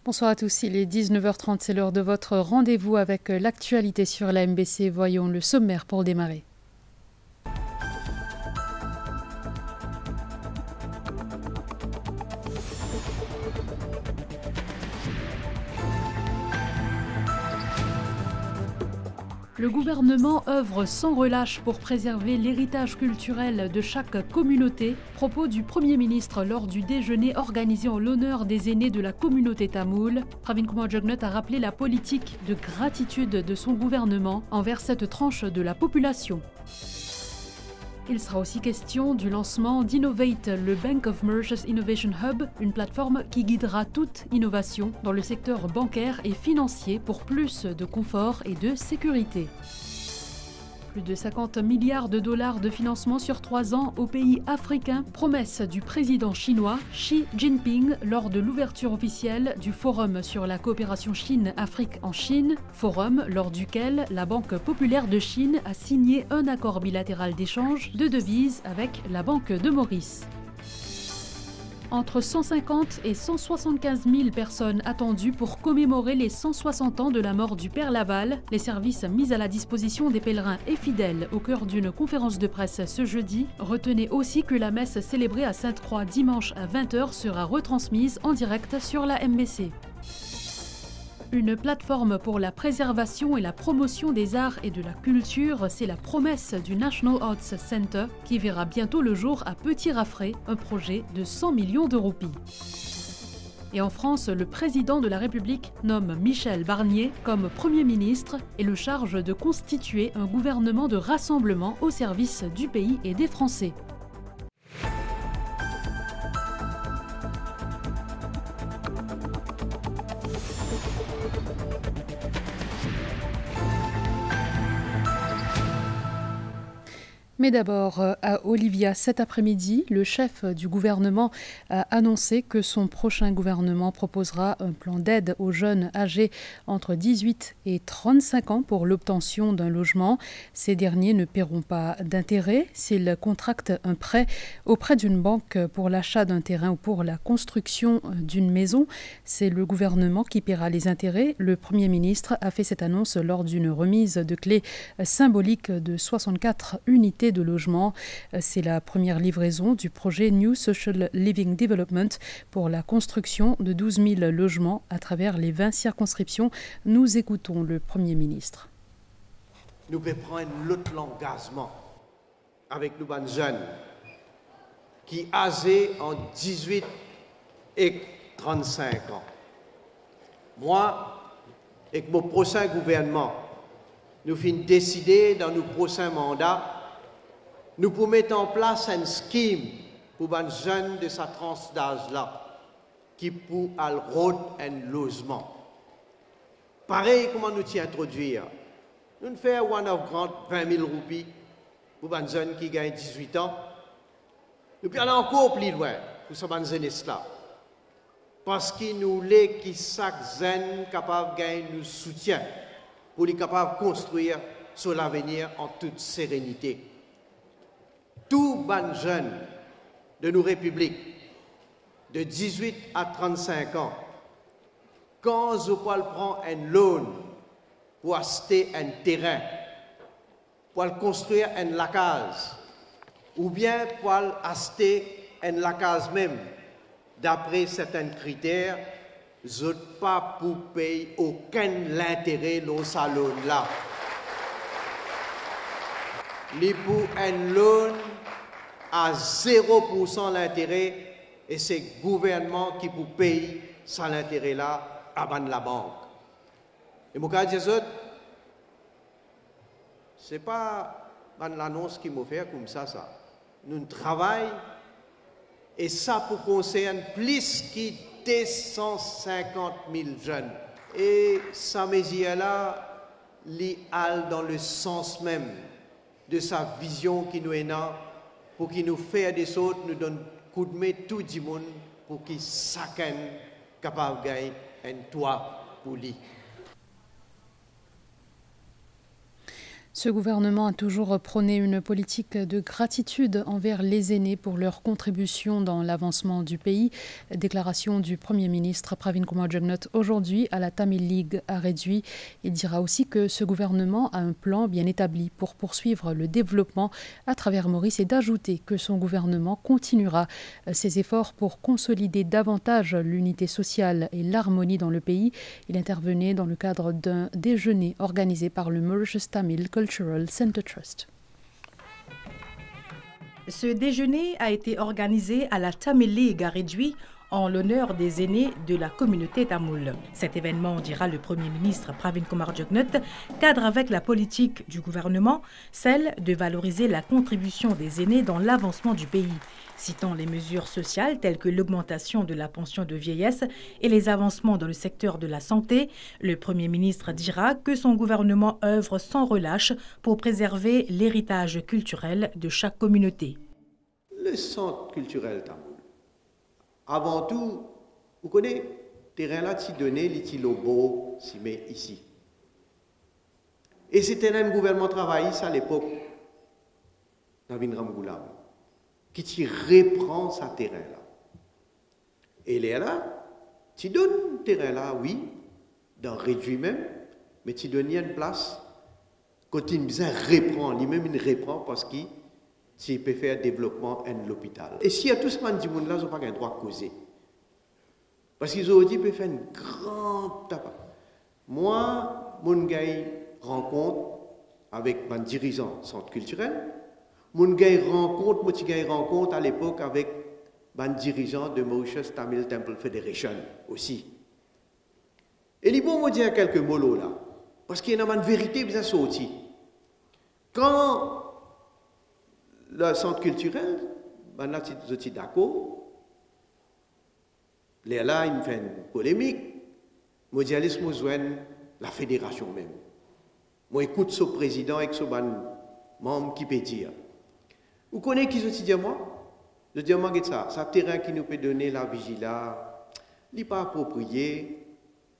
Bonsoir à tous, il est 19h30, c'est l'heure de votre rendez-vous avec l'actualité sur la MBC. Voyons le sommaire pour démarrer. Le gouvernement œuvre sans relâche pour préserver l'héritage culturel de chaque communauté. Propos du Premier ministre lors du déjeuner organisé en l'honneur des aînés de la communauté tamoule. Pravin Kumar Jugnauth a rappelé la politique de gratitude de son gouvernement envers cette tranche de la population. Il sera aussi question du lancement d'Innovate, le Bank of Mauritius Innovation Hub, une plateforme qui guidera toute innovation dans le secteur bancaire et financier pour plus de confort et de sécurité. Plus de 50 milliards de dollars de financement sur 3 ans aux pays africains, promesse du président chinois Xi Jinping lors de l'ouverture officielle du Forum sur la coopération Chine-Afrique en Chine, forum lors duquel la Banque populaire de Chine a signé un accord bilatéral d'échange de devises avec la Banque de Maurice. Entre 150 et 175 000 personnes attendues pour commémorer les 160 ans de la mort du Père Laval. Les services mis à la disposition des pèlerins et fidèles au cœur d'une conférence de presse ce jeudi. Retenez aussi que la messe célébrée à Sainte-Croix dimanche à 20h sera retransmise en direct sur la MBC. Une plateforme pour la préservation et la promotion des arts et de la culture, c'est la promesse du National Arts Center qui verra bientôt le jour à Petit-Raffray, un projet de 100 millions de roupies. Et en France, le président de la République nomme Michel Barnier comme Premier ministre et le charge de constituer un gouvernement de rassemblement au service du pays et des Français. Mais d'abord, à Olivia, cet après-midi, le chef du gouvernement a annoncé que son prochain gouvernement proposera un plan d'aide aux jeunes âgés entre 18 et 35 ans pour l'obtention d'un logement. Ces derniers ne paieront pas d'intérêt s'ils contractent un prêt auprès d'une banque pour l'achat d'un terrain ou pour la construction d'une maison. C'est le gouvernement qui paiera les intérêts. Le Premier ministre a fait cette annonce lors d'une remise de clés symbolique de 64 unités de logement. C'est la première livraison du projet New Social Living Development pour la construction de 12 000 logements à travers les 20 circonscriptions. Nous écoutons le Premier ministre. Nous pouvons prendre l'autre engagement avec nos jeunes qui âgés en 18 et 35 ans. Moi, avec mon prochain gouvernement, nous finissons décider dans nos prochains mandats nous pouvons mettre en place un scheme pour les jeunes de sa tranche d'âge-là, qui pour avoir un logement. Pareil, comment nous t'y introduire? Nous faisons one of grant 20 000 roupies pour les jeunes qui gagnent 18 ans. Nous pouvons aller encore plus loin pour ces jeunes-là. Parce que nous voulons que chaque jeune capable de gagner nous soutien pour les capables de construire sur l'avenir en toute sérénité. Tous les jeunes de nos républiques, de 18 à 35 ans, quand je prends un loan pour acheter un terrain, pour construire un lacage, ou bien pour acheter un lacage même, d'après certains critères, je n'ai pas pour payer aucun intérêt dans ce loan-là. Les pour un loan à 0% l'intérêt et c'est le gouvernement qui vous paye ça l'intérêt-là avant la banque. Et mon cas, ce n'est pas l'annonce qui m'a fait comme ça. Nous travaillons et ça pour concerner plus que 250 000 jeunes. Et ça mesure-là, l'IAL dans le sens même de sa vision qui nous est là, pour qu'il nous fasse des autres, nous donne coup de main tout le monde pour qu'il chacun capable de gagner un toit pour lui. Ce gouvernement a toujours prôné une politique de gratitude envers les aînés pour leur contribution dans l'avancement du pays. Déclaration du Premier ministre Pravin Kumar Jugnauth aujourd'hui à la Tamil League à Réduit. Il dira aussi que ce gouvernement a un plan bien établi pour poursuivre le développement à travers Maurice et d'ajouter que son gouvernement continuera ses efforts pour consolider davantage l'unité sociale et l'harmonie dans le pays. Il intervenait dans le cadre d'un déjeuner organisé par le Mauritius Tamil Cultural Center Trust. Ce déjeuner a été organisé à la Tamil League à Réduit en l'honneur des aînés de la communauté tamoule. Cet événement, dira le Premier ministre Pravin Kumar Jugnauth, cadre avec la politique du gouvernement, celle de valoriser la contribution des aînés dans l'avancement du pays. Citant les mesures sociales telles que l'augmentation de la pension de vieillesse et les avancements dans le secteur de la santé, le Premier ministre dira que son gouvernement œuvre sans relâche pour préserver l'héritage culturel de chaque communauté. Le centre culturel tamoul, avant tout, vous connaissez, le terrain là, tu donné, il lobo, si met ici. Et c'était un gouvernement travailliste à l'époque, Navin Ramgoulam, qui reprend ce terrain-là. Et là, tu donnes le terrain là, oui, dans Réduit même, mais tu donnes une place, quand il reprend, lui-même il reprend parce qu'il peut faire développement de l'hôpital. Et s'il y a tout ce monde là, ils n'ont pas le droit de causer. Parce qu'ils ont dit qu'ils peuvent faire une grande tape. Moi, mon gars rencontre avec un dirigeant centre culturel. Mon gars rencontre à l'époque avec un dirigeant de Mauritius Tamil Temple Federation aussi. Et les bons me dire quelques mots là. Parce qu'il y a une vérité qui est sortie. Quand le centre culturel, ben je suis d'accord. Là, il me fait une polémique. Moi, je dis, moi, la fédération même. Moi, écoute ce président et ce membre qui peut dire. Vous connaissez qui je dis moi? Je dis, moi, ça terrain qui nous peut donner la vigilance, il n'est pas approprié,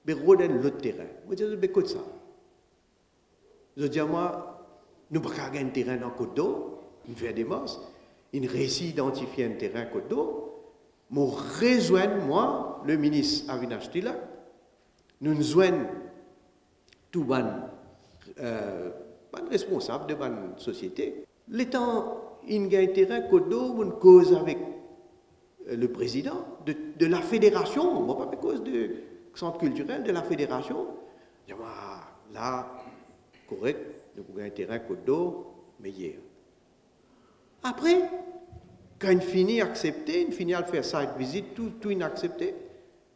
mais redonne l'autre terrain. Moi, je dis, écoute ça. Je dis, moi, nous ne pouvons pas gagner un terrain dans Côte d'Eau. Il fait des masses, il réussit à identifier un terrain Côte d'Eau. Nous rejoignons, moi, le ministre Avinash Tilak, nous joignons tout les responsables de la société. L'étant, il y a un terrain Côte d'Eau, on cause avec le président de la fédération, pas à cause du centre culturel, de la fédération. Je dis, là, correct, nous avons un terrain Côte d'Eau, meilleur. Après, quand il finit à accepter, il finit à faire site visite, tout inaccepté,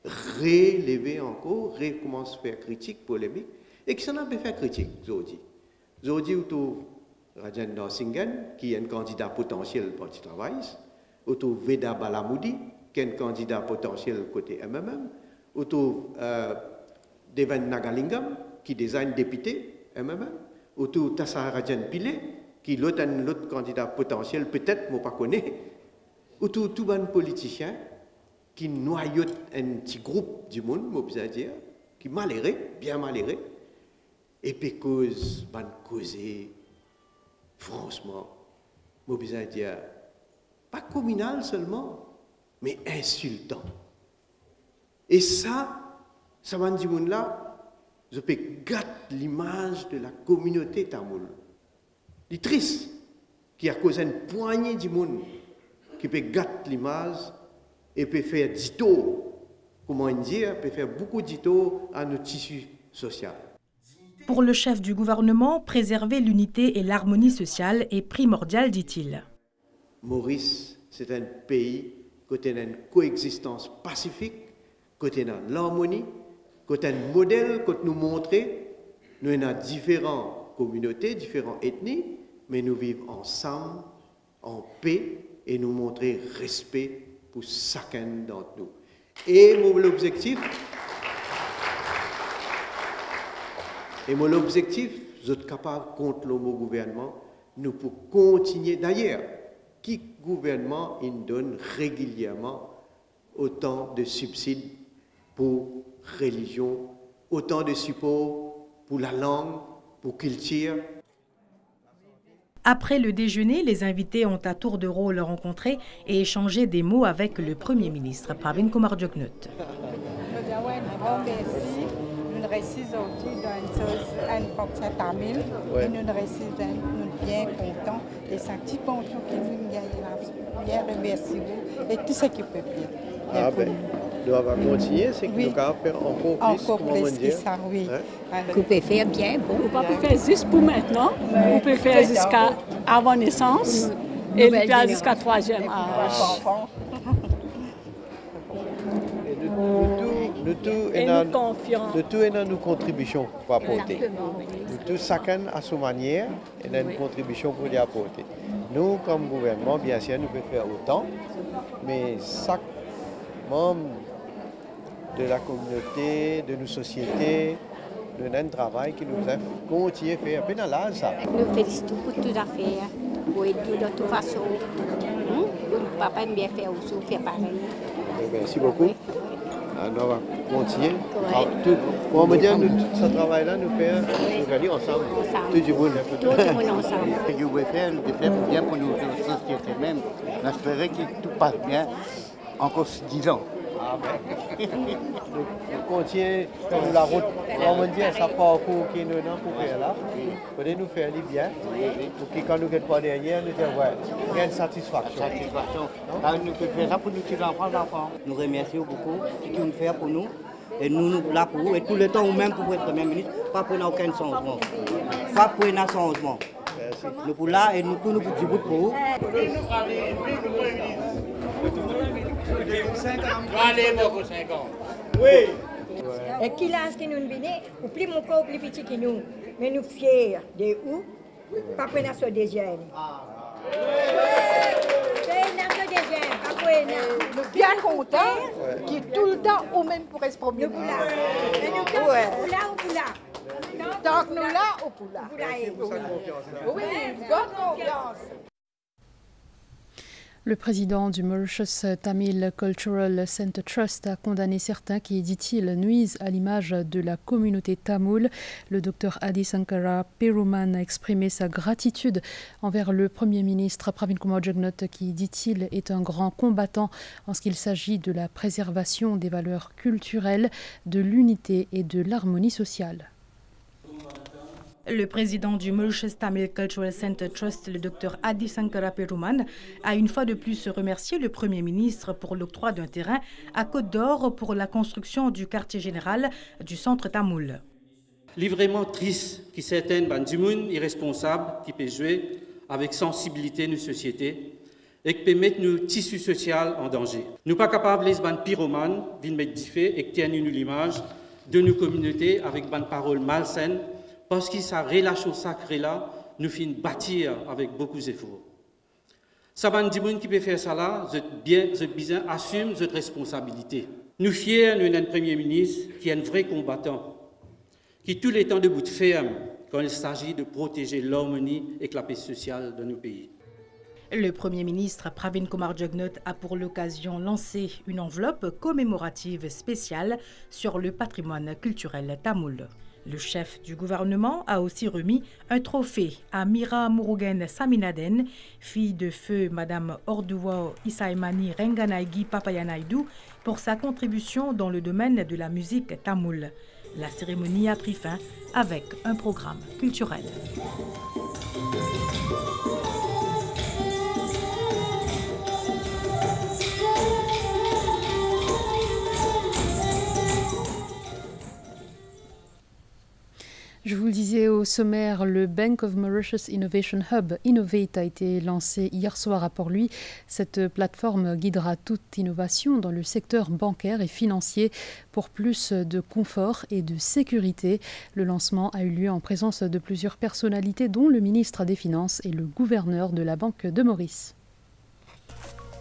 relever encore, recommence à faire critique, polémique, et qui s'en a fait faire critique, Zodi. Zodi autour Rajan Norsingen, qui est un candidat potentiel pour le travail, autour Veda Balamoudi, qui est un candidat potentiel côté MMM, autour Devan Nagalingam, qui design député MMM, autour Tassa Rajan Pile, qui l'autre candidat potentiel, peut-être, moi pas connais, ou tout un politicien qui noyote un petit groupe du monde, moi bisa dire, qui malheureux, bien malheureux, et puis cause franchement, moi bisa dire, pas communal seulement, mais insultant. Et ça va dire là, je peux gâter l'image de la communauté tamoule. C'est triste qui a causé une poignée de monde qui peut gâter l'image et peut faire dito, comment dire, peut faire beaucoup dito à notre tissu social. Pour le chef du gouvernement, préserver l'unité et l'harmonie sociale est primordial, dit-il. Maurice, c'est un pays côté d'une coexistence pacifique, côté d'une l'harmonie, côté un modèle que nous montrer, nous avons différentes communautés, différentes ethnies, mais nous vivons ensemble, en paix, et nous montrer respect pour chacun d'entre nous. Et mon objectif, je suis capable, contre le mot gouvernement, nous pouvons continuer. D'ailleurs, qui gouvernement il donne régulièrement autant de subsides pour religion, autant de support pour la langue, pour culture? Après le déjeuner, les invités ont à tour de rôle rencontré et échangé des mots avec le Premier ministre, Pravin Kumar Jugnauth. Nous réussissons aujourd'hui dans un concert tamil et nous réussissons bien contents et c'est un petit bonjour qui nous gagne bien remercie vous et tout ce qui peut bien. Ah ben, nous allons continuer, c'est que nous allons faire encore plus que ça, oui. Hein? Vous pouvez faire bien, bon. On peut faire juste pour maintenant, on peut faire jusqu'à avant naissance et faire jusqu'à 3e âge. Nous tous avons nos contributions pour apporter. Nous tous, chacun à sa manière, et a une contribution pour y apporter. Nous, comme gouvernement, bien sûr, nous pouvons faire autant, mais chaque membre de la communauté, de nos sociétés, nous avons un travail qui nous a continué à faire. Dans l'âge, ça. Nous félicitons pour toutes les affaires, pour aider de toute façon. Papa aime bien faire aussi, faire pareil. Merci beaucoup. Nous allons continuer. Pour me dire, ce travail-là, nous faisons ensemble. Tout le monde. Tout le monde ensemble. Ce que vous faire bien pour nous, notre société même. J'espère que tout passe bien encore 10 ans. Nous continuons comme la route. On me dit, ça parcours qui nous donne pour faire là. Peut-être nous faire bien. Pour que quand nous ne sommes pas derrière, nous disons, ouais, il y a une satisfaction. Nous pouvons faire ça pour nous tirer enfants. Nous remercions beaucoup ce qu'ils nous fait pour nous. Et nous là pour vous. Et tout le temps, nous-mêmes, pour être Premier ministre, pas pour aucun changement. Pas pour un changement. Nous pour là et nous pour nous pour vous. Oui. Et qui lance qui nous vient, ou plus mon corps, plus petit que nous. Mais nous fiers de où? Pas pour notre deuxième. C'est notre deuxième, pas pour nous. Bien contents qui tout le temps au même pour se promener. Nous pour là. Et nous pour là ou pour là. Tant que nous là ou pour là. Merci pour sa confiance. Oui, bonne confiance. Le président du Mauritius Tamil Cultural Center Trust a condamné certains qui, dit-il, nuisent à l'image de la communauté tamoule. Le Dr Adi Sankara Perumal a exprimé sa gratitude envers le Premier ministre Pravin Kumar Jugnauth qui, dit-il, est un grand combattant en ce qu'il s'agit de la préservation des valeurs culturelles, de l'unité et de l'harmonie sociale. Le président du Mauritius Tamil Cultural Center Trust, le Dr Adi Sankara Perumal, a une fois de plus remercié le Premier ministre pour l'octroi d'un terrain à Côte d'Or pour la construction du quartier général du centre tamoul. Il est vraiment triste que certains bandimouns irresponsables qui peuvent jouer avec sensibilité nos sociétés et qui peuvent mettre nos tissus sociaux en danger. Nous ne sommes pas capables, les bandes pyromanes, de mettre du fait et de tenir l'image de nos communautés avec des paroles malsaines. Parce que sa relation sacrée-là, nous finissons bâtir avec beaucoup d'efforts. Ça va dire qui peut faire ça là, je bien assume cette responsabilité. Nous fiers, nous avons un Premier ministre qui est un vrai combattant, qui tout le temps debout de ferme quand il s'agit de protéger l'harmonie et la paix sociale de nos pays. Le Premier ministre Pravin Kumar Jugnauth a pour l'occasion lancé une enveloppe commémorative spéciale sur le patrimoine culturel tamoul. Le chef du gouvernement a aussi remis un trophée à Mira Murugen Saminaden, fille de feu Madame Orduwa Isaimani Renganaigi Papayanaidu, pour sa contribution dans le domaine de la musique tamoule. La cérémonie a pris fin avec un programme culturel. Je vous le disais au sommaire, le Bank of Mauritius Innovation Hub Innovate a été lancé hier soir à Port-Louis. Cette plateforme guidera toute innovation dans le secteur bancaire et financier pour plus de confort et de sécurité. Le lancement a eu lieu en présence de plusieurs personnalités, dont le ministre des Finances et le gouverneur de la Banque de Maurice.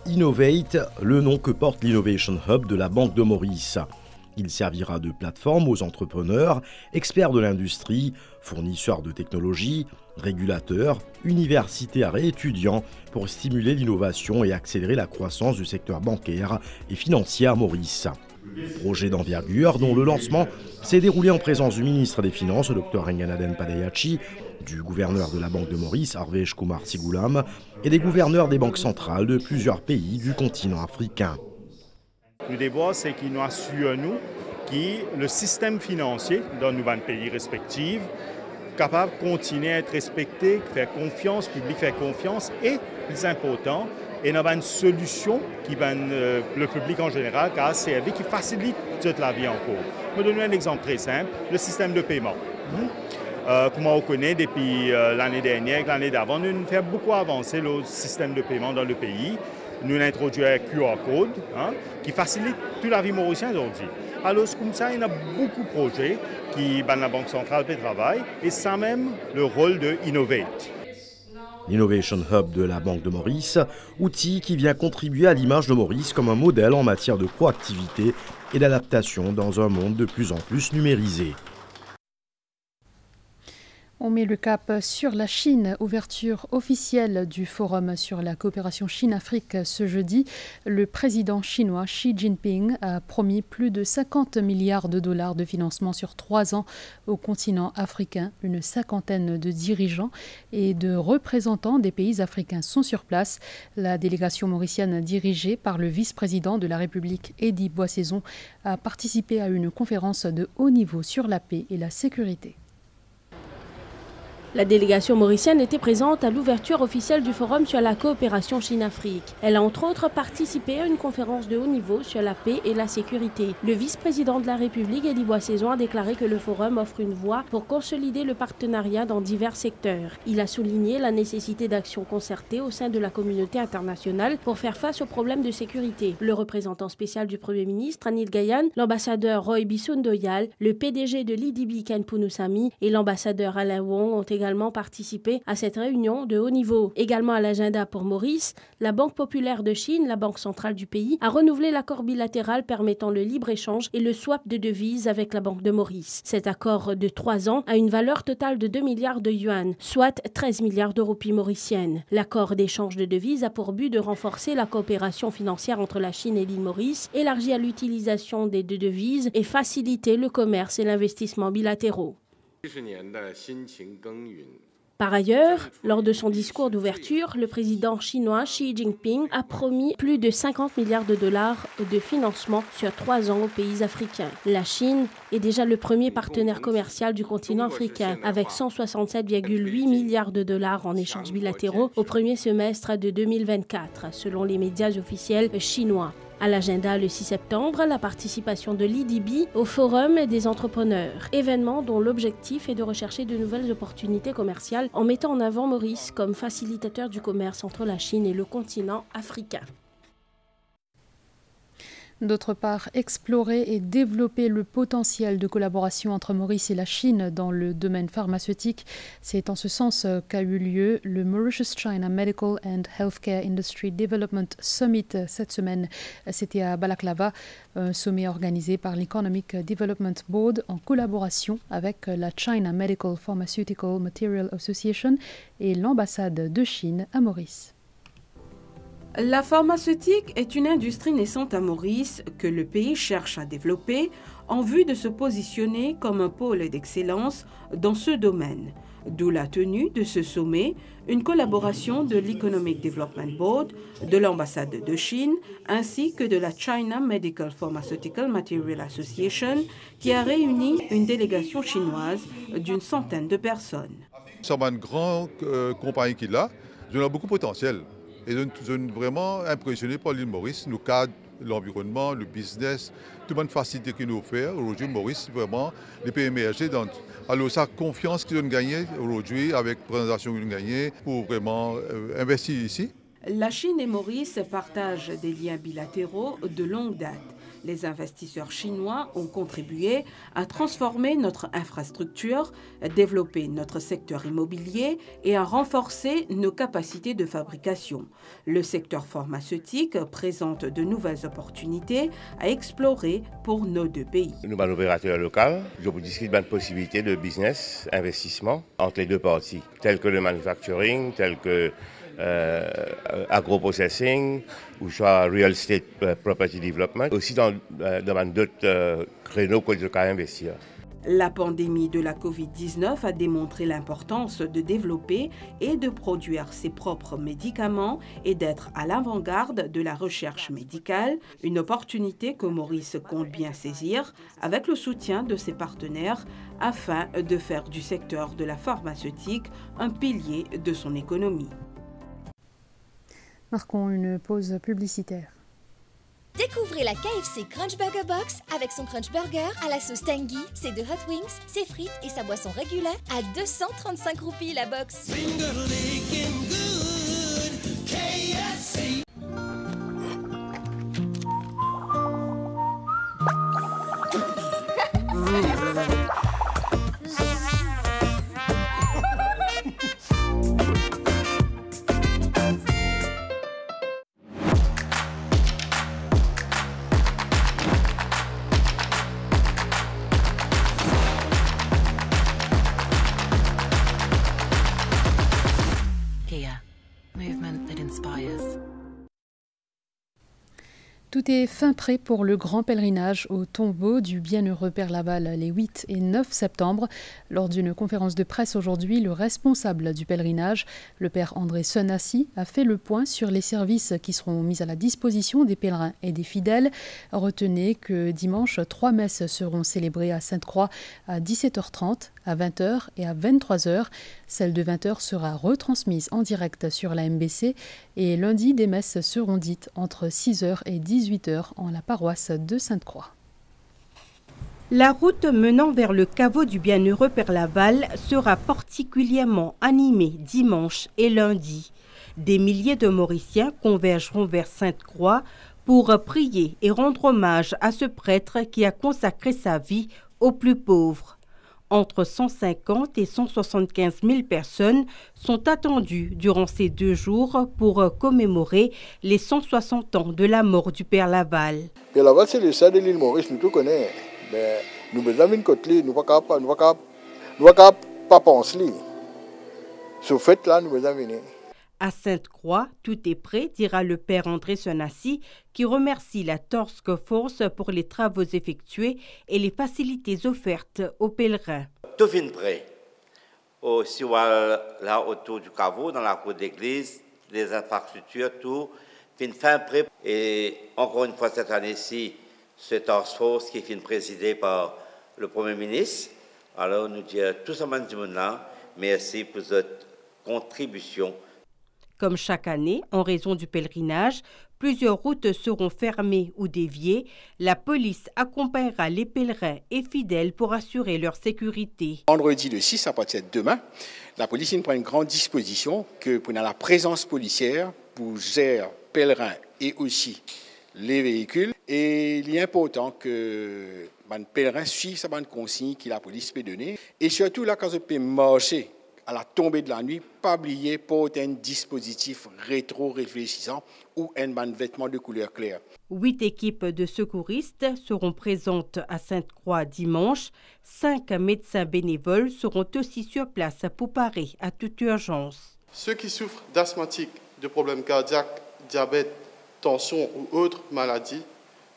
Innovate, le nom que porte l'Innovation Hub de la Banque de Maurice. Il servira de plateforme aux entrepreneurs, experts de l'industrie, fournisseurs de technologies, régulateurs, universitaires et étudiants pour stimuler l'innovation et accélérer la croissance du secteur bancaire et financier à Maurice. Projet d'envergure dont le lancement s'est déroulé en présence du ministre des Finances, Dr Nganaden Padayachi, du gouverneur de la Banque de Maurice, Arvesh Kumar Sigulam, et des gouverneurs des banques centrales de plusieurs pays du continent africain. Le débat, c'est qu'il nous assure, nous, que le système financier dans nos pays respectifs est capable de continuer à être respecté, faire confiance, le public faire confiance, et, plus important, et nous avons une solution qui va le public en général qui a servi, qui facilite toute la vie en cours. Je vais donner un exemple très simple, le système de paiement. Comme on connaît depuis l'année dernière, l'année d'avant, nous avons fait beaucoup avancer le système de paiement dans le pays. Nous avons introduit un QR code qui facilite toute la vie mauricienne aujourd'hui. Alors, comme ça, il y a beaucoup de projets qui la Banque centrale fait travail et ça même le rôle de Innovate. L'Innovation Hub de la Banque de Maurice, outil qui vient contribuer à l'image de Maurice comme un modèle en matière de proactivité et d'adaptation dans un monde de plus en plus numérisé. On met le cap sur la Chine. Ouverture officielle du forum sur la coopération Chine-Afrique ce jeudi. Le président chinois Xi Jinping a promis plus de 50 milliards de dollars de financement sur 3 ans au continent africain. Une cinquantaine de dirigeants et de représentants des pays africains sont sur place. La délégation mauricienne dirigée par le vice-président de la République, Eddy Boissaison, a participé à une conférence de haut niveau sur la paix et la sécurité. La délégation mauricienne était présente à l'ouverture officielle du forum sur la coopération Chine-Afrique. Elle a entre autres participé à une conférence de haut niveau sur la paix et la sécurité. Le vice-président de la République, Eddy Boissaison, a déclaré que le forum offre une voie pour consolider le partenariat dans divers secteurs. Il a souligné la nécessité d'actions concertées au sein de la communauté internationale pour faire face aux problèmes de sécurité. Le représentant spécial du Premier ministre, Anil Gayan, l'ambassadeur Roy Bissoun-Doyal, le PDG de l'IDB Ken Punusami et l'ambassadeur Alain Wong ont également participé à cette réunion de haut niveau. Également à l'agenda pour Maurice, la Banque populaire de Chine, la banque centrale du pays, a renouvelé l'accord bilatéral permettant le libre-échange et le swap de devises avec la Banque de Maurice. Cet accord de 3 ans a une valeur totale de 2 milliards de yuan, soit 13 milliards de roupies mauriciennes. L'accord d'échange de devises a pour but de renforcer la coopération financière entre la Chine et l'île Maurice, élargir l'utilisation des deux devises et faciliter le commerce et l'investissement bilatéraux. Par ailleurs, lors de son discours d'ouverture, le président chinois Xi Jinping a promis plus de 50 milliards de dollars de financement sur 3 ans aux pays africains. La Chine est déjà le premier partenaire commercial du continent africain, avec 167,8 milliards de dollars en échanges bilatéraux au premier semestre de 2024, selon les médias officiels chinois. À l'agenda le 6 septembre, la participation de l'IDB au Forum des entrepreneurs, événement dont l'objectif est de rechercher de nouvelles opportunités commerciales en mettant en avant Maurice comme facilitateur du commerce entre la Chine et le continent africain. D'autre part, explorer et développer le potentiel de collaboration entre Maurice et la Chine dans le domaine pharmaceutique. C'est en ce sens qu'a eu lieu le Mauritius-China Medical and Healthcare Industry Development Summit cette semaine. C'était à Balaklava, un sommet organisé par l'Economic Development Board en collaboration avec la China Medical Pharmaceutical Material Association et l'ambassade de Chine à Maurice. La pharmaceutique est une industrie naissante à Maurice que le pays cherche à développer en vue de se positionner comme un pôle d'excellence dans ce domaine. D'où la tenue de ce sommet, une collaboration de l'Economic Development Board, de l'ambassade de Chine, ainsi que de la China Medical Pharmaceutical Material Association, qui a réuni une délégation chinoise d'une centaine de personnes. C'est une grande compagnie qui a beaucoup de potentiel. Et je suis vraiment impressionné par l'île Maurice, le cadre, l'environnement, le business, toute bonne facilité qu'il nous offre. Aujourd'hui, Maurice, vraiment, les pays émergés. Alors, sa confiance qu'ils ont gagnée aujourd'hui, avec la présentation qu'ils ont gagnée, pour vraiment investir ici. La Chine et Maurice partagent des liens bilatéraux de longue date. Les investisseurs chinois ont contribué à transformer notre infrastructure, à développer notre secteur immobilier et à renforcer nos capacités de fabrication. Le secteur pharmaceutique présente de nouvelles opportunités à explorer pour nos deux pays. Nous sommes opérateurs locaux. Je vous discute de possibilités de business, investissement entre les deux parties, telles que le manufacturing, telles que agro-processing ou soit real estate property development. Aussi dans d'autres créneaux que je peux investir. La pandémie de la Covid-19 a démontré l'importance de développer et de produire ses propres médicaments et d'être à l'avant-garde de la recherche médicale, une opportunité que Maurice compte bien saisir avec le soutien de ses partenaires afin de faire du secteur de la pharmaceutique un pilier de son économie. Marquons une pause publicitaire. Découvrez la KFC Crunch Burger Box avec son Crunch Burger à la sauce Tangy, ses 2 hot wings, ses frites et sa boisson régulière à 235 roupies la box. Tout est fin prêt pour le grand pèlerinage au tombeau du bienheureux Père Laval les 8 et 9 septembre. Lors d'une conférence de presse aujourd'hui, le responsable du pèlerinage, le Père André Senassi, a fait le point sur les services qui seront mis à la disposition des pèlerins et des fidèles. Retenez que dimanche, 3 messes seront célébrées à Sainte-Croix à 17h30, à 20h et à 23h. Celle de 20h sera retransmise en direct sur la MBC et lundi, des messes seront dites entre 6h et 18h en la paroisse de Sainte-Croix. La route menant vers le caveau du bienheureux Père Laval sera particulièrement animée dimanche et lundi. Des milliers de Mauriciens convergeront vers Sainte-Croix pour prier et rendre hommage à ce prêtre qui a consacré sa vie aux plus pauvres. Entre 150 et 175 000 personnes sont attendues durant ces 2 jours pour commémorer les 160 ans de la mort du Père Laval. Père Laval, c'est le sein de l'île Maurice, nous tout connaissons. Mais nous avons une côte, nous ne pouvons pas penser. Ce fait-là, nous avons venir. À Sainte-Croix, tout est prêt, dira le Père André Senassi, qui remercie la Task Force pour les travaux effectués et les facilités offertes aux pèlerins. Tout est prêt. Aussi, là, autour du caveau, dans la cour d'église, les infrastructures, tout est fin prêt. Et encore une fois, cette année-ci, ce Task Force qui est présidé par le Premier ministre. Alors, nous disons tout ce monde-là, merci pour votre contribution. Comme chaque année, en raison du pèlerinage, plusieurs routes seront fermées ou déviées. La police accompagnera les pèlerins et fidèles pour assurer leur sécurité. Vendredi le 6, à partir de demain, la police prend une grande disposition que pour la présence policière pour gérer pèlerins et aussi les véhicules. Et il est important que les pèlerins suivent sa consigne que la police peut donner. Et surtout là, quand je peux marcher à la tombée de la nuit, pas oublier porter un dispositif rétro-réfléchissant ou un vêtement de couleur claire. 8 équipes de secouristes seront présentes à Sainte-Croix dimanche. 5 médecins bénévoles seront aussi sur place pour parer à toute urgence. Ceux qui souffrent d'asthmatique, de problèmes cardiaques, diabète, tension ou autres maladies,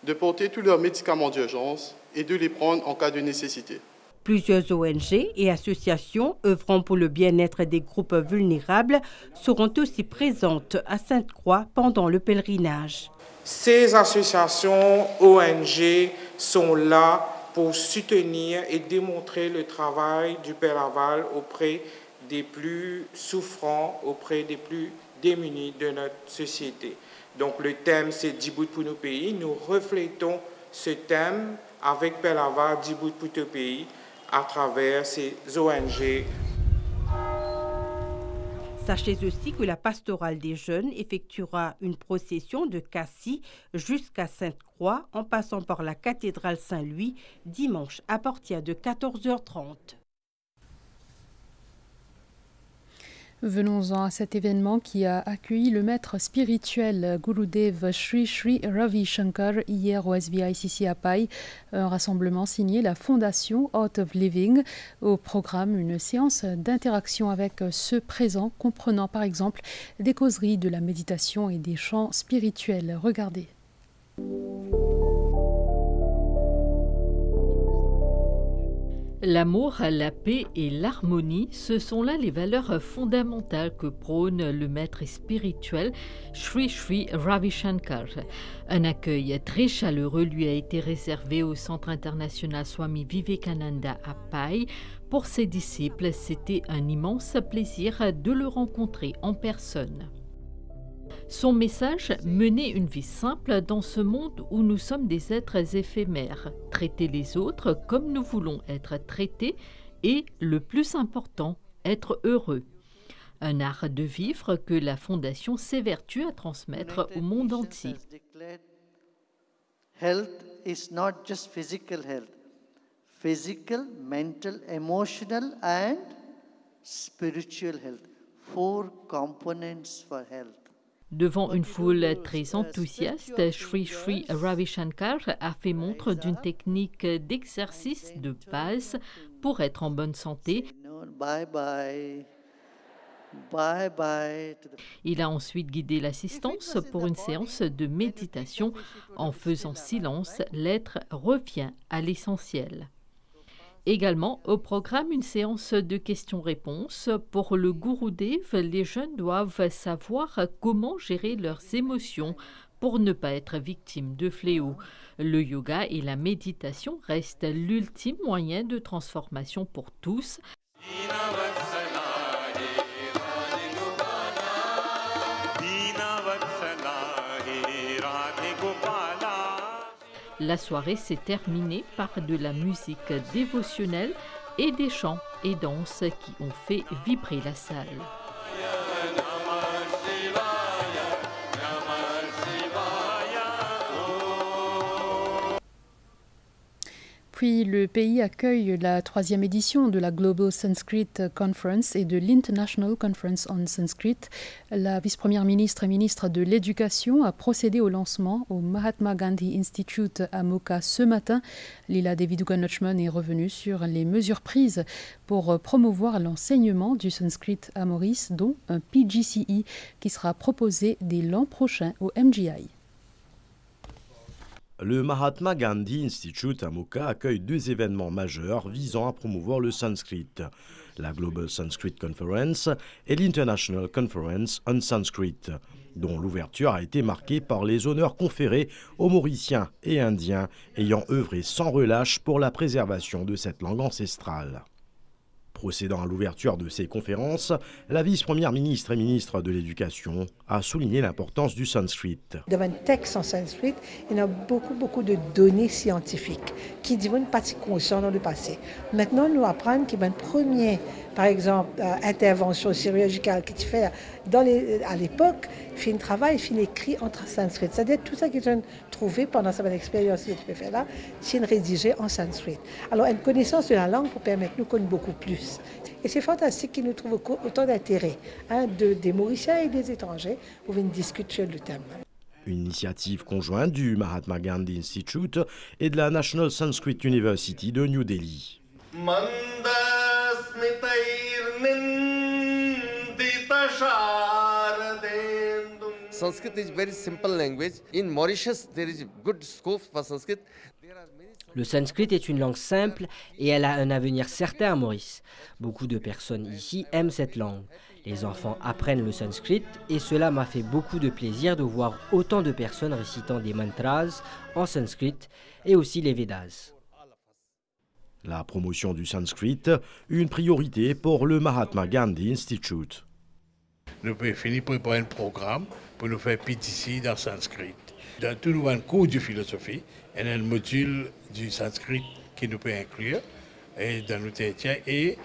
de porter tous leurs médicaments d'urgence et de les prendre en cas de nécessité. Plusieurs ONG et associations œuvrant pour le bien-être des groupes vulnérables seront aussi présentes à Sainte-Croix pendant le pèlerinage. Ces associations ONG sont là pour soutenir et démontrer le travail du Père Laval auprès des plus souffrants, auprès des plus démunis de notre société. Donc le thème, c'est Djibout pour nos pays. Nous reflétons ce thème avec Père Laval, Djibout pour nos pays, à travers ces ONG. Sachez aussi que la pastorale des jeunes effectuera une procession de Cassis jusqu'à Sainte-Croix en passant par la cathédrale Saint-Louis dimanche à partir de 14h30. Venons-en à cet événement qui a accueilli le maître spirituel Gurudev Sri Sri Ravi Shankar hier au SBICC à Pai. Un rassemblement signé la fondation Art of Living. Au programme, une séance d'interaction avec ceux présents, comprenant par exemple des causeries, de la méditation et des chants spirituels. Regardez. L'amour, la paix et l'harmonie, ce sont là les valeurs fondamentales que prône le maître spirituel Sri Sri Ravi Shankar. Un accueil très chaleureux lui a été réservé au Centre international Swami Vivekananda à Pai. Pour ses disciples, c'était un immense plaisir de le rencontrer en personne. Son message, mener une vie simple dans ce monde où nous sommes des êtres éphémères, traiter les autres comme nous voulons être traités et, le plus important, être heureux. Un art de vivre que la Fondation s'évertue à transmettre au monde entier. Health is not just physical health. Physical, mental, emotional and spiritual health. 4 components for health. Devant une foule très enthousiaste, Sri Sri Ravi Shankar a fait montre d'une technique d'exercice de base pour être en bonne santé. Il a ensuite guidé l'assistance pour une séance de méditation. En faisant silence, l'être revient à l'essentiel. Également, au programme, une séance de questions-réponses. Pour le Gurudev, les jeunes doivent savoir comment gérer leurs émotions pour ne pas être victimes de fléaux. Le yoga et la méditation restent l'ultime moyen de transformation pour tous. La soirée s'est terminée par de la musique dévotionnelle et des chants et danses qui ont fait vibrer la salle. Puis le pays accueille la 3e édition de la Global Sanskrit Conference et de l'International Conference on Sanskrit. La vice-première ministre et ministre de l'Éducation a procédé au lancement au Mahatma Gandhi Institute à Mocha ce matin. Lila Devi Dugan-Lutchman est revenue sur les mesures prises pour promouvoir l'enseignement du sanskrit à Maurice, dont un PGCE qui sera proposé dès l'an prochain au MGI. Le Mahatma Gandhi Institute à Mocha accueille 2 événements majeurs visant à promouvoir le sanskrit, la Global Sanskrit Conference et l'International Conference on Sanskrit, dont l'ouverture a été marquée par les honneurs conférés aux Mauriciens et Indiens ayant œuvré sans relâche pour la préservation de cette langue ancestrale. Procédant à l'ouverture de ces conférences, la vice-première ministre et ministre de l'Éducation a souligné l'importance du sanskrit. Dans un texte en sanskrit, il y a beaucoup de données scientifiques qui deviennent partie consciente dans le passé. Maintenant, nous apprenons qu'il y a une première, par exemple, intervention chirurgicale qui se fait à l'époque, fait un travail, fait écrit en sanskrit. C'est-à-dire tout ça qu'ils ont trouvé pendant cette expérience que tu peux faire là, c'est rédigé en sanskrit. Alors, une connaissance de la langue pour permettre nous de connaître beaucoup plus. Et c'est fantastique qu'ils nous trouvent autant d'intérêt des Mauriciens et des étrangers pour venir discuter sur le thème. Une initiative conjointe du Mahatma Gandhi Institute et de la National Sanskrit University de New Delhi. Sanskrit is very simple language. In Mauritius, there is good scope for Sanskrit. Le sanskrit est une langue simple et elle a un avenir certain à Maurice. Beaucoup de personnes ici aiment cette langue. Les enfants apprennent le sanskrit et cela m'a fait beaucoup de plaisir de voir autant de personnes récitant des mantras en sanskrit et aussi les Védas. La promotion du sanskrit, une priorité pour le Mahatma Gandhi Institute. Nous pouvons finir par préparer un programme pour nous faire PTC dans le sanskrit. Dans tout nouveau cours de philosophie, il y a un module du sanskrit qui nous peut inclure dans nos territoires. Et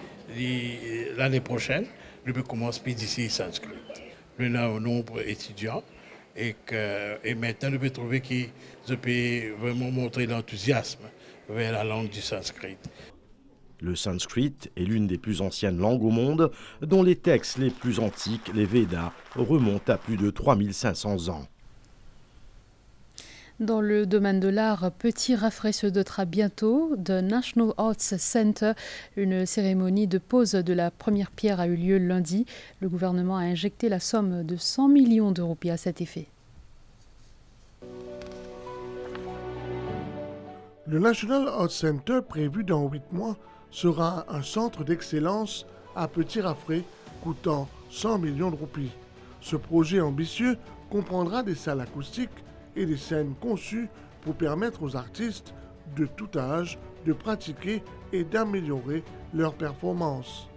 l'année prochaine, nous pouvons commencer PTC sanskrit. Nous avons un nombre d'étudiants et maintenant nous pouvons trouver qu'ils peuvent vraiment montrer l'enthousiasme vers la langue du sanskrit. Le sanskrit est l'une des plus anciennes langues au monde, dont les textes les plus antiques, les Védas, remontent à plus de 3500 ans. Dans le domaine de l'art, Petit Raffray se dotera bientôt de National Arts Center. Une cérémonie de pose de la première pierre a eu lieu lundi. Le gouvernement a injecté la somme de 100 millions de roupies à cet effet. Le National Arts Center, prévu dans 8 mois, sera un centre d'excellence à Petit Raffray, coûtant 100 millions de roupies. Ce projet ambitieux comprendra des salles acoustiques et des scènes conçues pour permettre aux artistes de tout âge de pratiquer et d'améliorer leurs performances.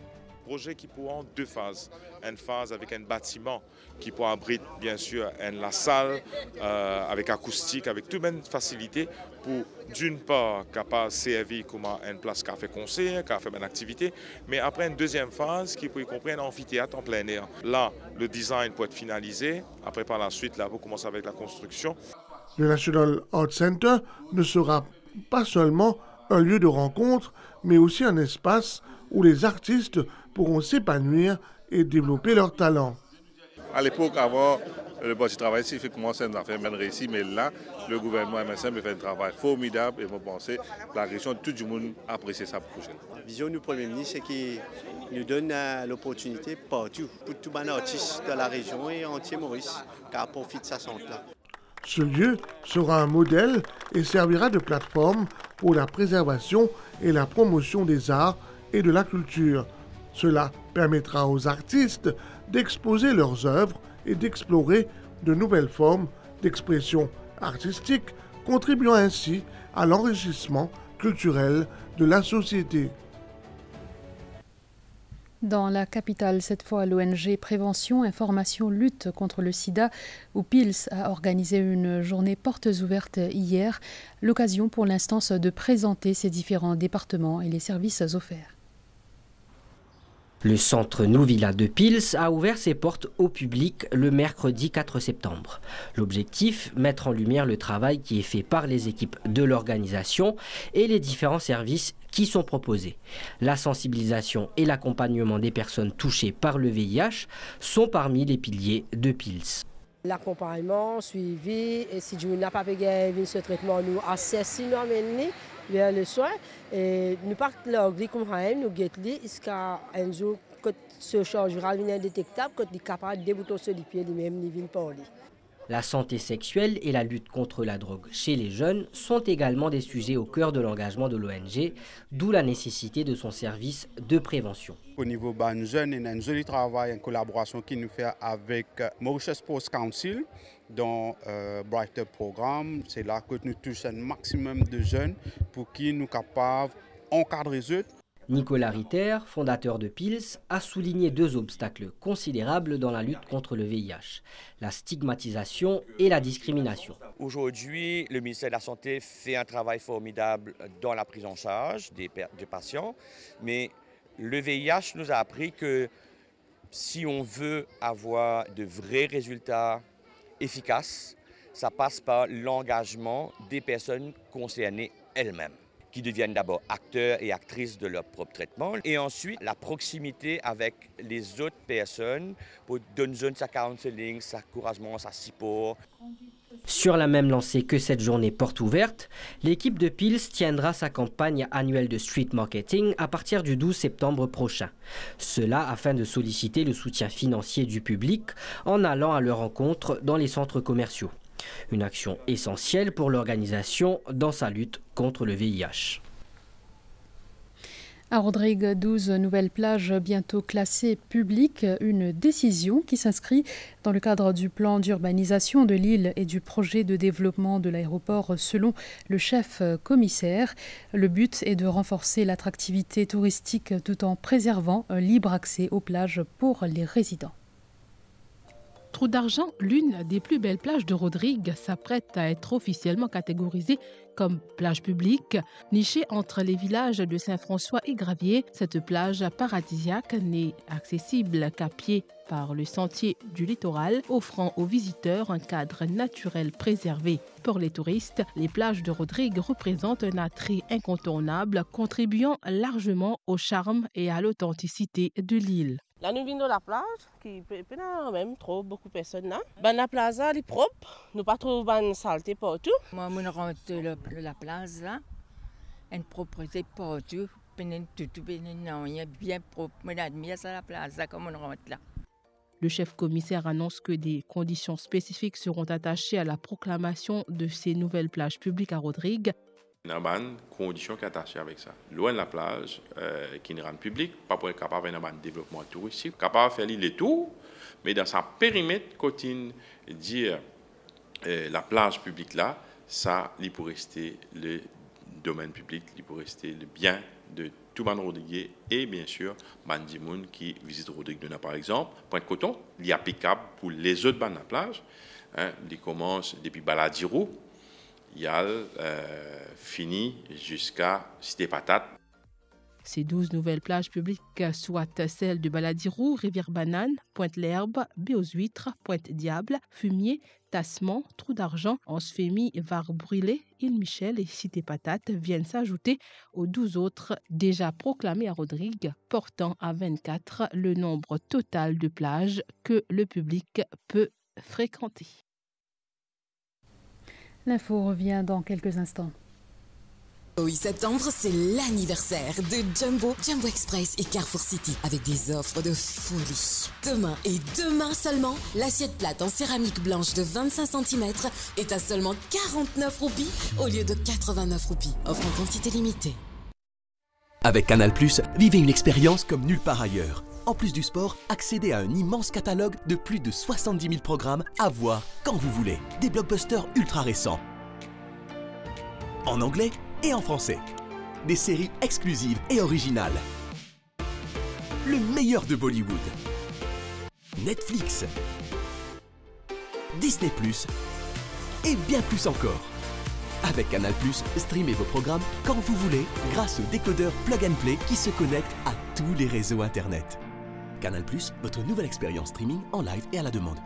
Projet qui pourra en 2 phases. Une phase avec un bâtiment qui pourra abriter bien sûr la salle avec acoustique, avec toute une facilité pour d'une part capable de servir comme une place qui a fait concert, qui a fait une activité, mais après une deuxième phase qui peut y comprendre un amphithéâtre en plein air. Là, le design peut être finalisé. Après par la suite, là, vous commencez avec la construction. Le National Arts Center ne sera pas seulement un lieu de rencontre, mais aussi un espace où les artistes pourront s'épanouir et développer leur talent. À l'époque, avant, le bâti de travail, il fait commencer à faire bien réussi, mais là, le gouvernement MSM fait un travail formidable et je pense que la région, tout le monde apprécie ça prochaine. La vision du Premier ministre, c'est qu'il nous donne l'opportunité partout pour tous les artistes de la région et entier Maurice qui profitent de sa centre-là. Ce lieu sera un modèle et servira de plateforme pour la préservation et la promotion des arts et de la culture. Cela permettra aux artistes d'exposer leurs œuvres et d'explorer de nouvelles formes d'expression artistique, contribuant ainsi à l'enrichissement culturel de la société. Dans la capitale, cette fois, l'ONG Prévention, Information, Lutte contre le sida, ou PILS, a organisé une journée portes ouvertes hier. L'occasion pour l'instance de présenter ses différents départements et les services offerts. Le centre Nouvilla de Pils a ouvert ses portes au public le mercredi 4 septembre. L'objectif, mettre en lumière le travail qui est fait par les équipes de l'organisation et les différents services qui sont proposés. La sensibilisation et l'accompagnement des personnes touchées par le VIH sont parmi les piliers de Pils. L'accompagnement, suivi, et si tu n'as pas payé ce traitement, nous assessons vers le soin. Et nous partons comme nous guettons jusqu'à un jour que ce changera indétectable, que nous sommes capables de débouter sur les pieds de même niveau pour lui. La santé sexuelle et la lutte contre la drogue chez les jeunes sont également des sujets au cœur de l'engagement de l'ONG, d'où la nécessité de son service de prévention. Au niveau des jeunes, il y a un joli travail en collaboration qui nous fait avec Mauritius Sports Council dans Brighter Programme. C'est là que nous touchons un maximum de jeunes pour qui nous sommes capables d'encadrer eux. Nicolas Ritter, fondateur de Pils, a souligné 2 obstacles considérables dans la lutte contre le VIH, la stigmatisation et la discrimination. Aujourd'hui, le ministère de la Santé fait un travail formidable dans la prise en charge des patients, mais le VIH nous a appris que si on veut avoir de vrais résultats efficaces, ça passe par l'engagement des personnes concernées elles-mêmes, qui deviennent d'abord acteurs et actrices de leur propre traitement, et ensuite la proximité avec les autres personnes pour donner sa counseling, sa encouragement, sa support. Sur la même lancée que cette journée porte ouverte, l'équipe de Pils tiendra sa campagne annuelle de street marketing à partir du 12 septembre prochain. Cela afin de solliciter le soutien financier du public en allant à leur rencontre dans les centres commerciaux. Une action essentielle pour l'organisation dans sa lutte contre le VIH. À Rodrigue, 12 nouvelles plages bientôt classées publiques, une décision qui s'inscrit dans le cadre du plan d'urbanisation de l'île et du projet de développement de l'aéroport selon le chef commissaire. Le but est de renforcer l'attractivité touristique tout en préservant un libre accès aux plages pour les résidents. Trou d'Argent, l'une des plus belles plages de Rodrigue, s'apprête à être officiellement catégorisée comme plage publique. Nichée entre les villages de Saint-François et Gravier, cette plage paradisiaque n'est accessible qu'à pied par le sentier du littoral, offrant aux visiteurs un cadre naturel préservé. Pour les touristes, les plages de Rodrigue représentent un attrait incontournable, contribuant largement au charme et à l'authenticité de l'île. Là, nous venons de la plage, qui peut même trop beaucoup de personnes là. La plage est propre, nous pas trop de saleté partout. Moi, je rentre de la plage là, une propreté partout, tout bien propre. Je admire ça la plage là, comme on rentre là. Le chef-commissaire annonce que des conditions spécifiques seront attachées à la proclamation de ces nouvelles plages publiques à Rodrigue. Il y a des conditions qui sont attachées avec ça. Loin de la plage, qui ne rend publique, pas pour être capable d'avoir un développement touristique, capable de faire les tours, mais dans sa périmètre, quand il dit la plage publique là, ça, il peut rester le domaine public, il peut rester le bien de tout le monde Rodrigue et bien sûr, les gens qui visitent Rodrigue par exemple. Pointe-Coton, il est applicable pour les autres bandes de la plage. Il commence depuis Baladirou. Il y a fini jusqu'à Cité-Patate. Ces 12 nouvelles plages publiques, soit celles de Baladirou, Rivière-Banane, Pointe-l'Herbe, Baie-aux-Huîtres, Pointe-Diable, Fumier, Tassement, Trou d'Argent, Anse-Fémy, Var-Brûlé, Île-Michel et Cité-Patate, viennent s'ajouter aux 12 autres déjà proclamées à Rodrigue, portant à 24 le nombre total de plages que le public peut fréquenter. L'info revient dans quelques instants. Le 8 septembre, c'est l'anniversaire de Jumbo Express et Carrefour City avec des offres de folie. Demain et demain seulement, l'assiette plate en céramique blanche de 25 cm est à seulement 49 roupies au lieu de 89 roupies. Offre en quantité limitée. Avec Canal+, vivez une expérience comme nulle part ailleurs. En plus du sport, accédez à un immense catalogue de plus de 70 000 programmes à voir quand vous voulez. Des blockbusters ultra récents. En anglais et en français. Des séries exclusives et originales. Le meilleur de Bollywood. Netflix. Disney+. Et bien plus encore. Avec Canal+, streamez vos programmes quand vous voulez grâce au décodeur Plug and Play qui se connecte à tous les réseaux Internet. Canal+, votre nouvelle expérience streaming en live et à la demande.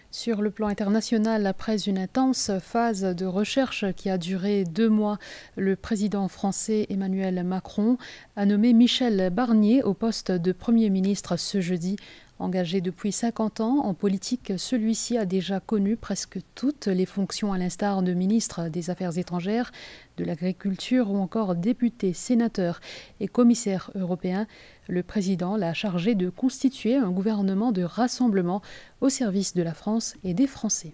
Sur le plan international, après une intense phase de recherche qui a duré 2 mois, le président français Emmanuel Macron a nommé Michel Barnier au poste de Premier ministre ce jeudi. Engagé depuis 50 ans en politique, celui-ci a déjà connu presque toutes les fonctions à l'instar de ministre des Affaires étrangères, de l'Agriculture ou encore député, sénateur et commissaire européen. Le président l'a chargé de constituer un gouvernement de rassemblement au service de la France et des Français.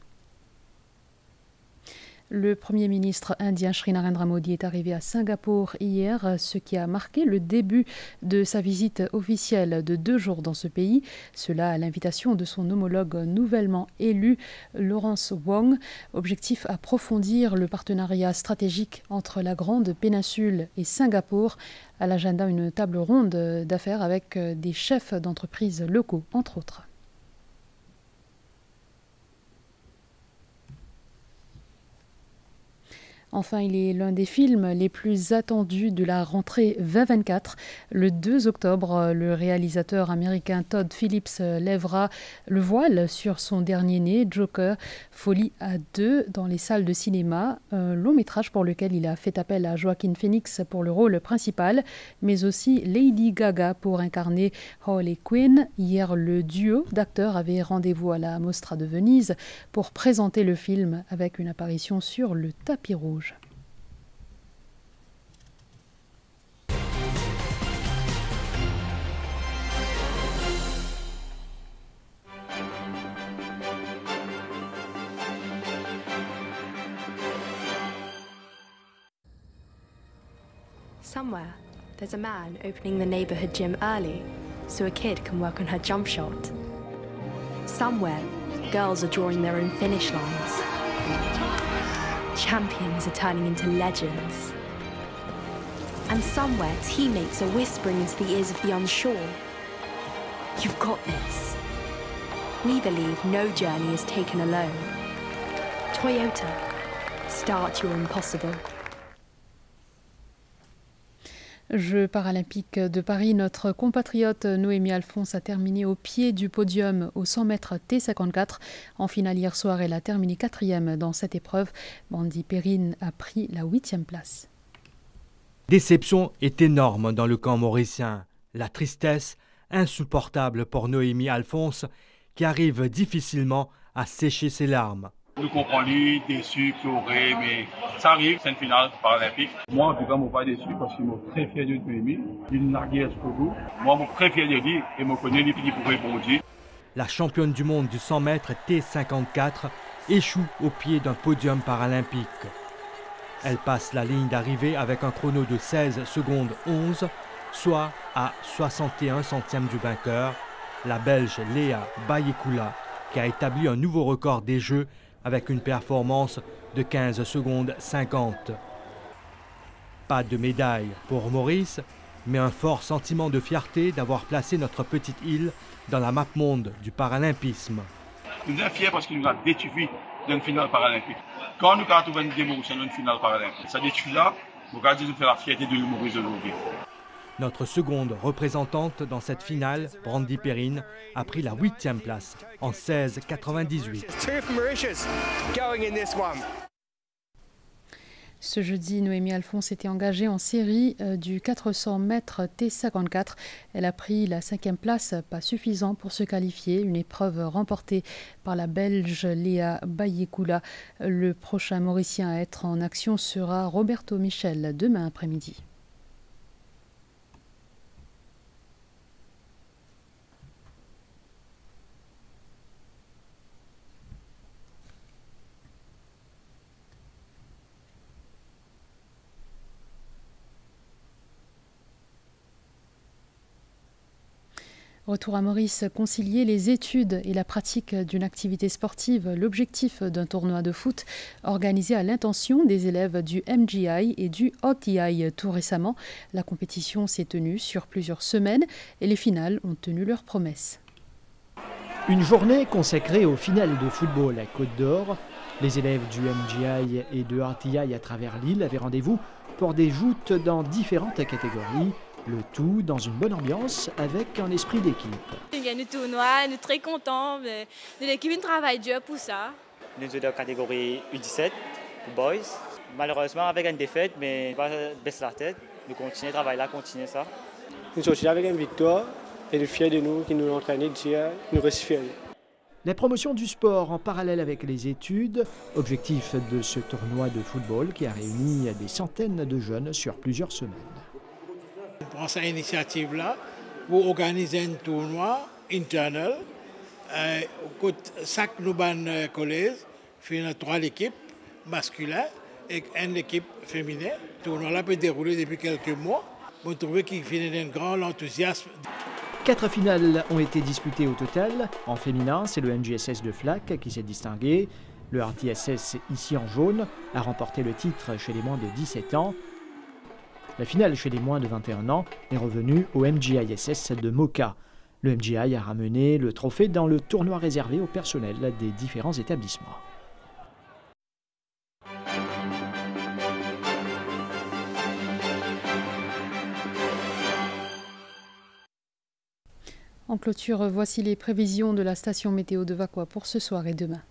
Le Premier ministre indien Sri Narendra Modi est arrivé à Singapour hier, ce qui a marqué le début de sa visite officielle de 2 jours dans ce pays. Cela à l'invitation de son homologue nouvellement élu, Lawrence Wong. Objectif approfondir le partenariat stratégique entre la Grande Péninsule et Singapour. À l'agenda, une table ronde d'affaires avec des chefs d'entreprises locaux, entre autres. Enfin, il est l'un des films les plus attendus de la rentrée 2024. Le 2 octobre, le réalisateur américain Todd Phillips lèvera le voile sur son dernier né, Joker, Folie à 2, dans les salles de cinéma. Un long métrage pour lequel il a fait appel à Joaquin Phoenix pour le rôle principal, mais aussi Lady Gaga pour incarner Harley Quinn. Hier, le duo d'acteurs avait rendez-vous à la Mostra de Venise pour présenter le film avec une apparition sur le tapis rouge. Somewhere, there's a man opening the neighborhood gym early so a kid can work on her jump shot. Somewhere, girls are drawing their own finish lines. champions are turning into legends. And somewhere, teammates are whispering into the ears of the unsure. You've got this. We believe no journey is taken alone. Toyota, start your impossible. Jeux paralympiques de Paris, notre compatriote Noémie Alphonse a terminé au pied du podium au 100 mètres T54. En finale hier soir, elle a terminé 4e dans cette épreuve. Brandy Perrine a pris la 8e place. Déception est énorme dans le camp mauricien. La tristesse insupportable pour Noémie Alphonse qui arrive difficilement à sécher ses larmes. Nous comprenons, déçus, pleurer, mais ça arrive, c'est une finale paralympique. Moi, en tout cas, je ne suis pas déçu parce que je suis très fier de Noémie. Il n'a guère ce que vous. Moi, je suis très fier de lui et je connais les petits pour répondre. La championne du monde du 100 mètres T54 échoue au pied d'un podium paralympique. Elle passe la ligne d'arrivée avec un chrono de 16 secondes 11, soit à 61 centièmes du vainqueur, la Belge Léa Bayekula, qui a établi un nouveau record des Jeux avec une performance de 15 secondes 50. Pas de médaille pour Maurice, mais un fort sentiment de fierté d'avoir placé notre petite île dans la map monde du paralympisme. Nous sommes fiers parce qu'il nous a détruit d'une finale paralympique. Quand nous avons trouvé une démolition d'une finale paralympique, ça détruit là, nous avons fait la fierté de l'humorisme aujourd'hui. Notre seconde représentante dans cette finale, Brandy Perrine, a pris la 8e place en 16,98. Ce jeudi, Noémie Alphonse était engagée en série du 400 mètres T54. Elle a pris la 5e place, pas suffisant pour se qualifier. Une épreuve remportée par la Belge Léa Bayekula. Le prochain Mauricien à être en action sera Roberto Michel demain après-midi. Retour à Maurice, concilier les études et la pratique d'une activité sportive, l'objectif d'un tournoi de foot organisé à l'intention des élèves du MGI et du OTI tout récemment. La compétition s'est tenue sur plusieurs semaines et les finales ont tenu leurs promesses. Une journée consacrée aux finales de football à Côte d'Or. Les élèves du MGI et de RTI à travers l'île avaient rendez-vous pour des joutes dans différentes catégories. Le tout dans une bonne ambiance avec un esprit d'équipe. On gagne le tournoi, on est très contents de l'équipe, on travaille dur pour ça. Nous sommes dans la catégorie U17 pour boys. Malheureusement avec une défaite, mais on va baisser la tête. Nous continuons de travailler là, continuer ça. Nous sommes avec une victoire et nous sommes fiers de nous qui nous entraînons déjà, nous restons fiers. La promotion du sport en parallèle avec les études, objectif de ce tournoi de football qui a réuni des centaines de jeunes sur plusieurs semaines. On prend cette initiative-là pour organiser un tournoi internal. Chaque collège fait 3 équipes masculines et une équipe féminine. Le tournoi-là peut dérouler depuis quelques mois. On trouve qu'il fait un grand enthousiasme. 4 finales ont été disputées au total. En féminin, c'est le MJSS de Flac qui s'est distingué. Le RTSS, ici en jaune, a remporté le titre chez les moins de 17 ans. La finale chez les moins de 21 ans est revenue au MGISS de Moka. Le MGI a ramené le trophée dans le tournoi réservé au personnel des différents établissements. En clôture, voici les prévisions de la station météo de Vacois pour ce soir et demain.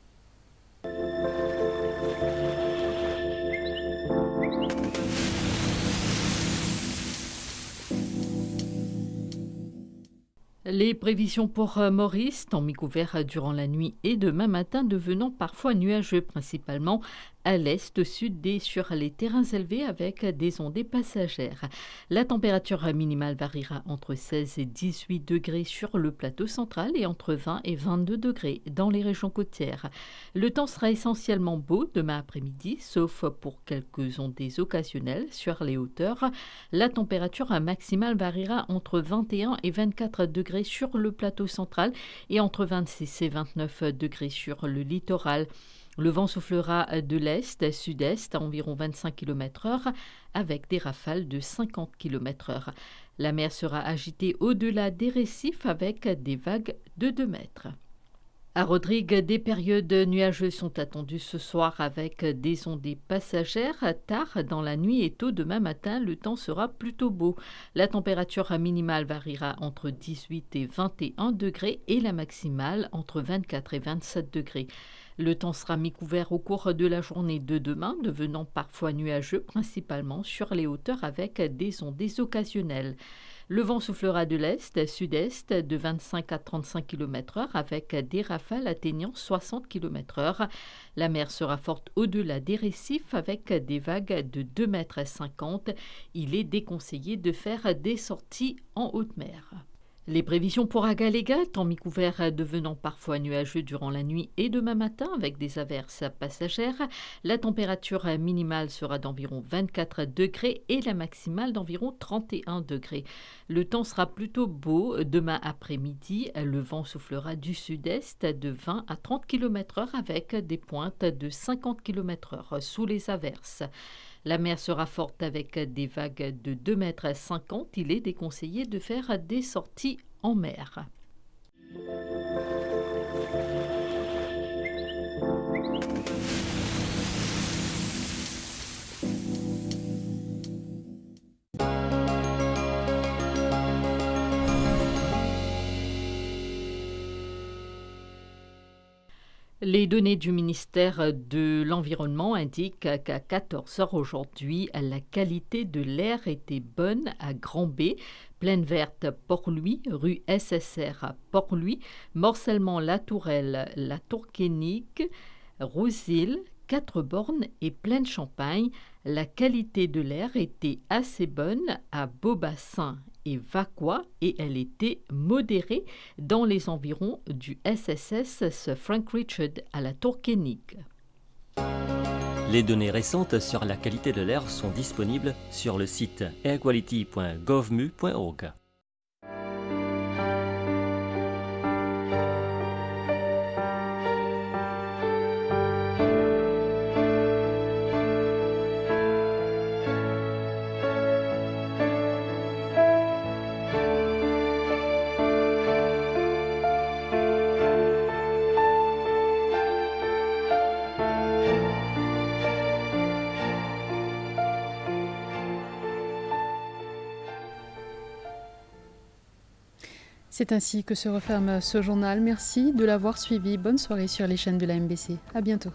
Les prévisions pour Maurice, temps mi-couvert durant la nuit et demain matin, devenant parfois nuageux, principalement à l'est, au sud et sur les terrains élevés avec des ondées passagères. La température minimale variera entre 16 et 18 degrés sur le plateau central et entre 20 et 22 degrés dans les régions côtières. Le temps sera essentiellement beau demain après-midi, sauf pour quelques ondées occasionnelles sur les hauteurs. La température maximale variera entre 21 et 24 degrés sur le plateau central et entre 26 et 29 degrés sur le littoral. Le vent soufflera de l'est à sud-est à environ 25 km/h avec des rafales de 50 km/h. La mer sera agitée au-delà des récifs avec des vagues de 2 mètres. À Rodrigue, des périodes nuageuses sont attendues ce soir avec des ondées passagères. Tard dans la nuit et tôt demain matin, le temps sera plutôt beau. La température minimale variera entre 18 et 21 degrés et la maximale entre 24 et 27 degrés. Le temps sera mi-couvert au cours de la journée de demain, devenant parfois nuageux, principalement sur les hauteurs avec des ondées occasionnelles. Le vent soufflera de l'est à sud-est de 25 à 35 km/h avec des rafales atteignant 60 km/h. La mer sera forte au-delà des récifs avec des vagues de 2,50 m. Il est déconseillé de faire des sorties en haute mer. Les prévisions pour Agalega, temps mi-couvert devenant parfois nuageux durant la nuit et demain matin avec des averses passagères. La température minimale sera d'environ 24 degrés et la maximale d'environ 31 degrés. Le temps sera plutôt beau demain après-midi. Le vent soufflera du sud-est de 20 à 30 km/h avec des pointes de 50 km/h sous les averses. La mer sera forte avec des vagues de 2,50 m. Il est déconseillé de faire des sorties en mer. Les données du ministère de l'Environnement indiquent qu'à 14 h aujourd'hui, la qualité de l'air était bonne à Grand B, Plaine Verte, Port-Louis, rue SSR, Port-Louis, Morcellement, La Tourelle, La Tourquénique, Rosil, Quatre-Bornes et Plaine Champagne. La qualité de l'air était assez bonne à Beaubassin et Vaqua et elle était modérée dans les environs du SSS Sir Frank Richard à la Tourquénique. Les données récentes sur la qualité de l'air sont disponibles sur le site airquality.govmu.org. C'est ainsi que se referme ce journal. Merci de l'avoir suivi. Bonne soirée sur les chaînes de la MBC. À bientôt.